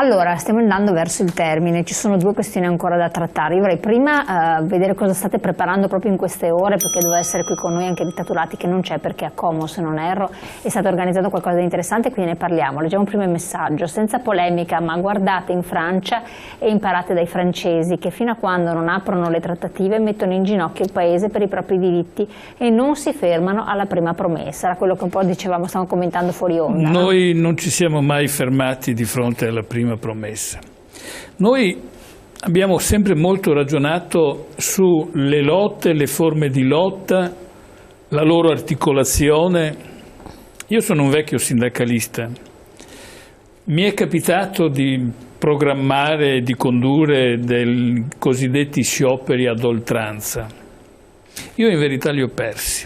Allora, stiamo andando verso il termine, ci sono due questioni ancora da trattare. Io vorrei prima vedere cosa state preparando proprio in queste ore, perché doveva essere qui con noi anche Rita Turati, che non c'è perché a Como, se non erro, è stato organizzato qualcosa di interessante, quindi ne parliamo. Leggiamo prima il messaggio: senza polemica, ma guardate in Francia e imparate dai francesi, che fino a quando non aprono le trattative mettono in ginocchio il paese per i propri diritti e non si fermano alla prima promessa. Era quello che un po' dicevamo, stavamo commentando fuori onda. Noi non ci siamo mai fermati di fronte alla prima promessa. Noi abbiamo sempre molto ragionato sulle lotte, le forme di lotta, la loro articolazione. Io sono un vecchio sindacalista. Mi è capitato di programmare e di condurre dei cosiddetti scioperi ad oltranza. Io in verità li ho persi,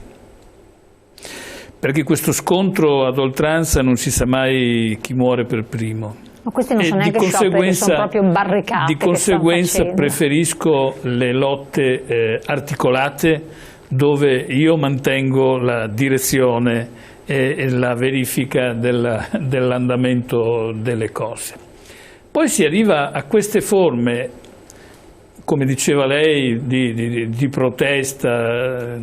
perché questo scontro ad oltranza non si sa mai chi muore per primo. Ma questi non sono neanche scioperi, sono proprio barricate. Di conseguenza preferisco le lotte articolate, dove io mantengo la direzione e la verifica dell'andamento delle cose. Poi si arriva a queste forme, come diceva lei, di protesta,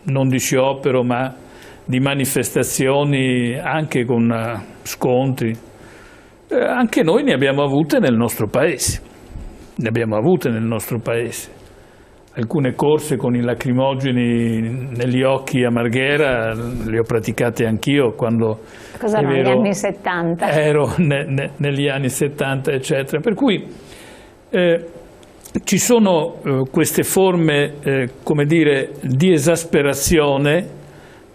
non di sciopero, ma di manifestazioni anche con scontri. Anche noi ne abbiamo avute nel nostro paese. Alcune corse con i lacrimogeni negli occhi a Marghera le ho praticate anch'io quando negli anni 70. Ero negli anni 70, eccetera. Per cui ci sono queste forme, come dire, di esasperazione.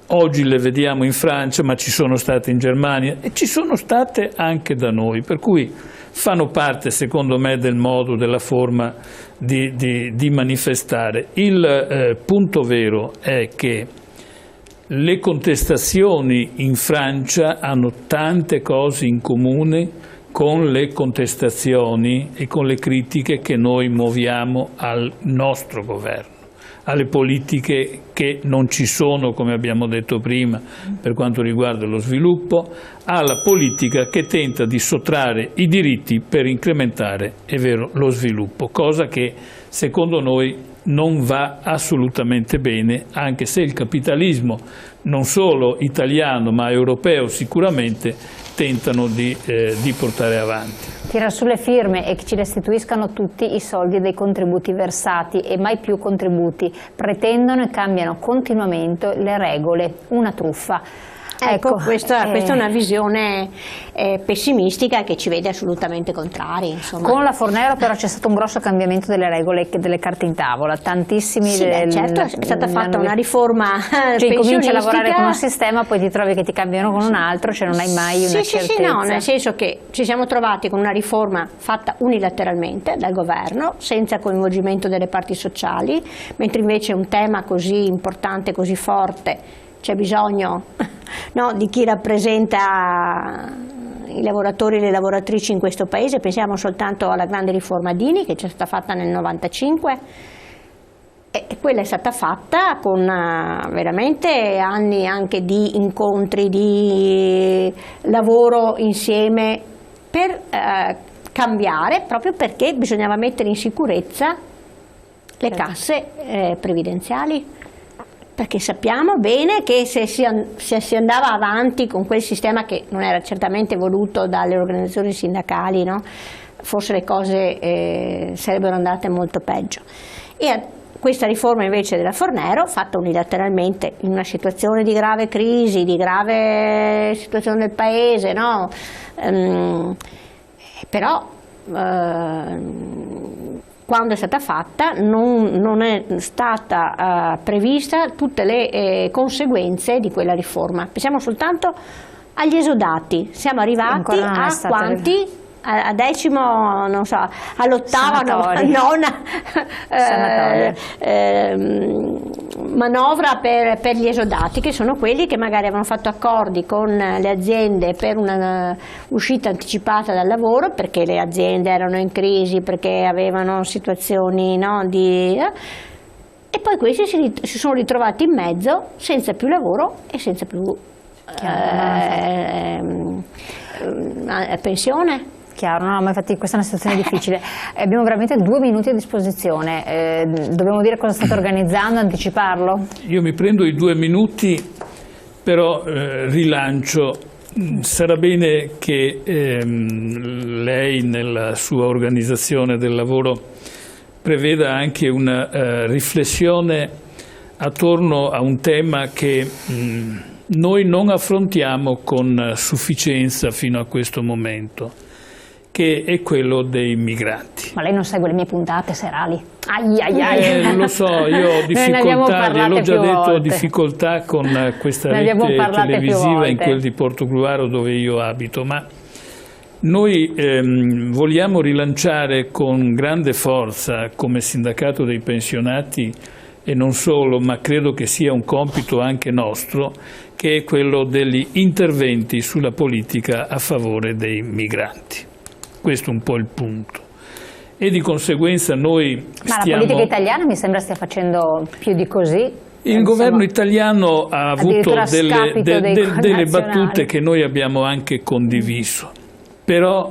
Oggi le vediamo in Francia, ma ci sono state in Germania e ci sono state anche da noi, per cui fanno parte, secondo me, del modo, della forma di manifestare. Il punto vero è che le contestazioni in Francia hanno tante cose in comune con le contestazioni e con le critiche che noi muoviamo al nostro governo, alle politiche che non ci sono, come abbiamo detto prima, per quanto riguarda lo sviluppo, alla politica che tenta di sottrarre i diritti per incrementare, è vero, lo sviluppo, cosa che secondo noi non va assolutamente bene, anche se il capitalismo, non solo italiano ma europeo sicuramente, tentano di portare avanti. Tirare sulle firme e che ci restituiscano tutti i soldi dei contributi versati e mai più contributi. Pretendono e cambiano continuamente le regole, una truffa. Ecco, questa è una visione pessimistica che ci vede assolutamente contrari. Insomma. Con la Fornero però c'è stato un grosso cambiamento delle regole e delle carte in tavola, tantissimi. Sì, certo, è stata fatta una riforma pensionistica. Cominci a lavorare con un sistema, poi ti trovi che ti cambiano con un altro, cioè non hai mai una certezza. Sì, no, nel senso che ci siamo trovati con una riforma fatta unilateralmente dal governo, senza coinvolgimento delle parti sociali, mentre invece un tema così importante, così forte, c'è bisogno di chi rappresenta i lavoratori e le lavoratrici in questo paese. Pensiamo soltanto alla grande riforma Dini che ci è stata fatta nel 95 e quella è stata fatta con veramente anni anche di incontri, di lavoro insieme per cambiare, proprio perché bisognava mettere in sicurezza le casse previdenziali. Perché sappiamo bene che se si andava avanti con quel sistema che non era certamente voluto dalle organizzazioni sindacali, forse le cose sarebbero andate molto peggio. E questa riforma invece della Fornero, fatta unilateralmente in una situazione di grave crisi, di grave situazione del paese, però quando è stata fatta non è stata prevista tutte le conseguenze di quella riforma. Pensiamo soltanto agli esodati, siamo arrivati a quanti? A decimo, non so, all'ottava, nona manovra per gli esodati, che sono quelli che magari avevano fatto accordi con le aziende per una uscita anticipata dal lavoro, perché le aziende erano in crisi, perché avevano situazioni e poi questi si sono ritrovati in mezzo senza più lavoro e senza più pensione. Chiaro, no, ma infatti questa è una situazione difficile. Abbiamo veramente 2 minuti a disposizione, dobbiamo dire cosa state organizzando, anticiparlo? Io mi prendo i 2 minuti, però rilancio. Sarà bene che lei nella sua organizzazione del lavoro preveda anche una riflessione attorno a un tema che noi non affrontiamo con sufficienza fino a questo momento, che è quello dei migranti. Ma lei non segue le mie puntate serali? Lo so, io ho difficoltà, gliel'ho già detto, ho difficoltà con questa rete televisiva in quel di Portogruaro dove io abito, ma noi vogliamo rilanciare con grande forza come sindacato dei pensionati, e non solo, ma credo che sia un compito anche nostro, che è quello degli interventi sulla politica a favore dei migranti. Questo è un po' il punto. E di conseguenza noi Ma la politica italiana mi sembra stia facendo più di così. Il governo italiano ha avuto delle battute che noi abbiamo anche condiviso, però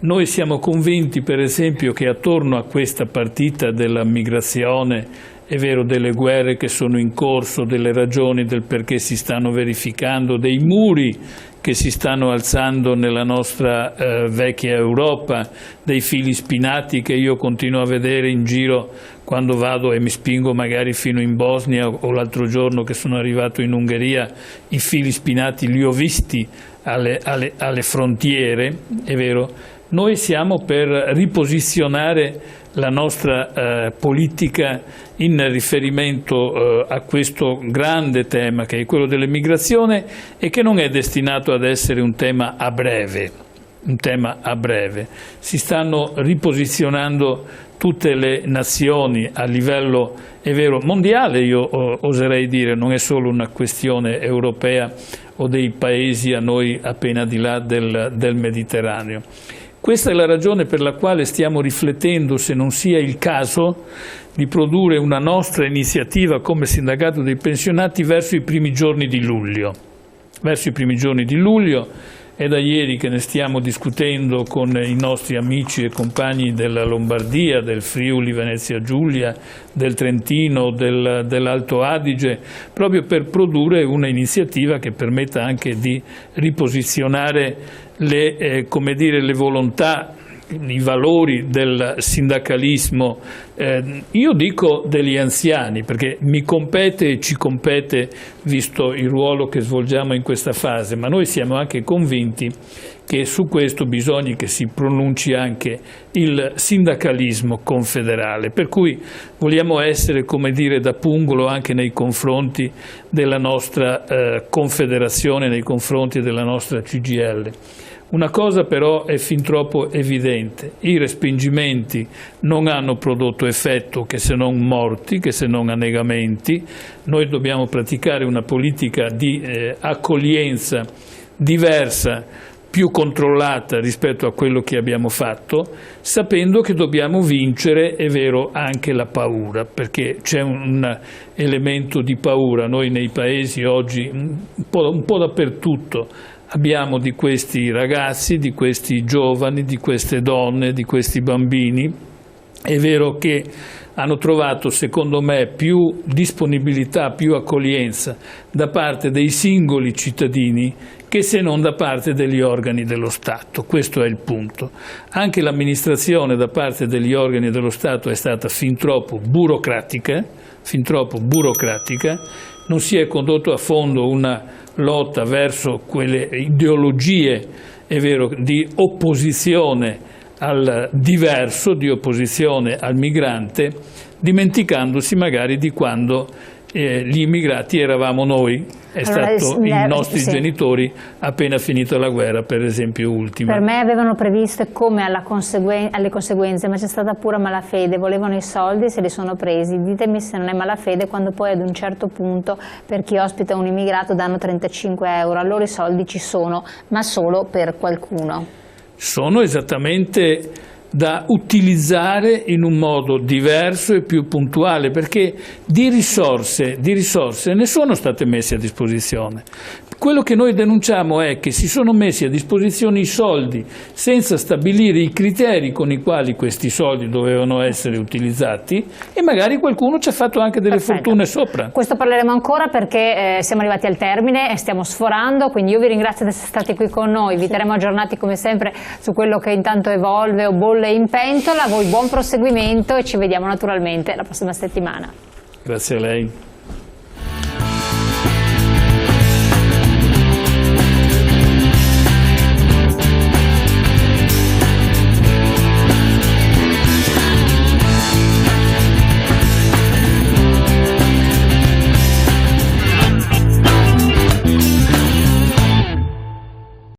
noi siamo convinti, per esempio, che attorno a questa partita della migrazione, è vero, delle guerre che sono in corso, delle ragioni del perché si stanno verificando, dei muri che si stanno alzando nella nostra vecchia Europa, dei fili spinati che io continuo a vedere in giro quando vado e mi spingo magari fino in Bosnia, o l'altro giorno che sono arrivato in Ungheria, i fili spinati li ho visti alle frontiere, è vero. Noi siamo per riposizionare la nostra politica in riferimento a questo grande tema che è quello dell'immigrazione, e che non è destinato ad essere un tema a breve. Si stanno riposizionando tutte le nazioni a livello, è vero, mondiale, io oserei dire, non è solo una questione europea o dei paesi a noi appena di là del Mediterraneo. Questa è la ragione per la quale stiamo riflettendo se non sia il caso di produrre una nostra iniziativa come sindacato dei pensionati verso i primi giorni di luglio. È da ieri che ne stiamo discutendo con i nostri amici e compagni della Lombardia, del Friuli Venezia Giulia, del Trentino, dell'Alto Adige, proprio per produrre un'iniziativa che permetta anche di riposizionare le volontà, i valori del sindacalismo, io dico degli anziani, perché mi compete e ci compete, visto il ruolo che svolgiamo in questa fase, ma noi siamo anche convinti che su questo bisogna che si pronunci anche il sindacalismo confederale, per cui vogliamo essere, come dire, da pungolo anche nei confronti della nostra confederazione, nei confronti della nostra CGIL. Una cosa però è fin troppo evidente: i respingimenti non hanno prodotto effetto che se non morti, che se non annegamenti. Noi dobbiamo praticare una politica di accoglienza diversa, più controllata rispetto a quello che abbiamo fatto, sapendo che dobbiamo vincere, è vero, anche la paura, perché c'è un elemento di paura. Noi nei paesi oggi, un po' dappertutto, abbiamo di questi ragazzi, di questi giovani, di queste donne, di questi bambini. È vero che hanno trovato, secondo me, più disponibilità, più accoglienza da parte dei singoli cittadini che se non da parte degli organi dello Stato. Questo è il punto. Anche l'amministrazione da parte degli organi dello Stato è stata fin troppo burocratica, non si è condotto a fondo una lotta verso quelle ideologie, è vero, di opposizione al diverso, di opposizione al migrante, dimenticandosi magari di quando gli immigrati eravamo noi, è stato i nostri genitori appena finita la guerra, per esempio, ultima. Per me avevano previsto come alle conseguenze, ma c'è stata pura malafede, volevano i soldi, se li sono presi. Ditemi se non è malafede quando poi ad un certo punto per chi ospita un immigrato danno 35 euro, allora i soldi ci sono, ma solo per qualcuno. Sono esattamente da utilizzare in un modo diverso e più puntuale, perché di risorse ne sono state messe a disposizione. Quello che noi denunciamo è che si sono messi a disposizione i soldi senza stabilire i criteri con i quali questi soldi dovevano essere utilizzati, e magari qualcuno ci ha fatto anche delle fortune sopra. Questo parleremo ancora, perché siamo arrivati al termine e stiamo sforando, quindi io vi ringrazio di essere stati qui con noi, vi terremo aggiornati come sempre su quello che intanto evolve o bolle in pentola. A voi buon proseguimento e ci vediamo naturalmente la prossima settimana. Grazie a lei.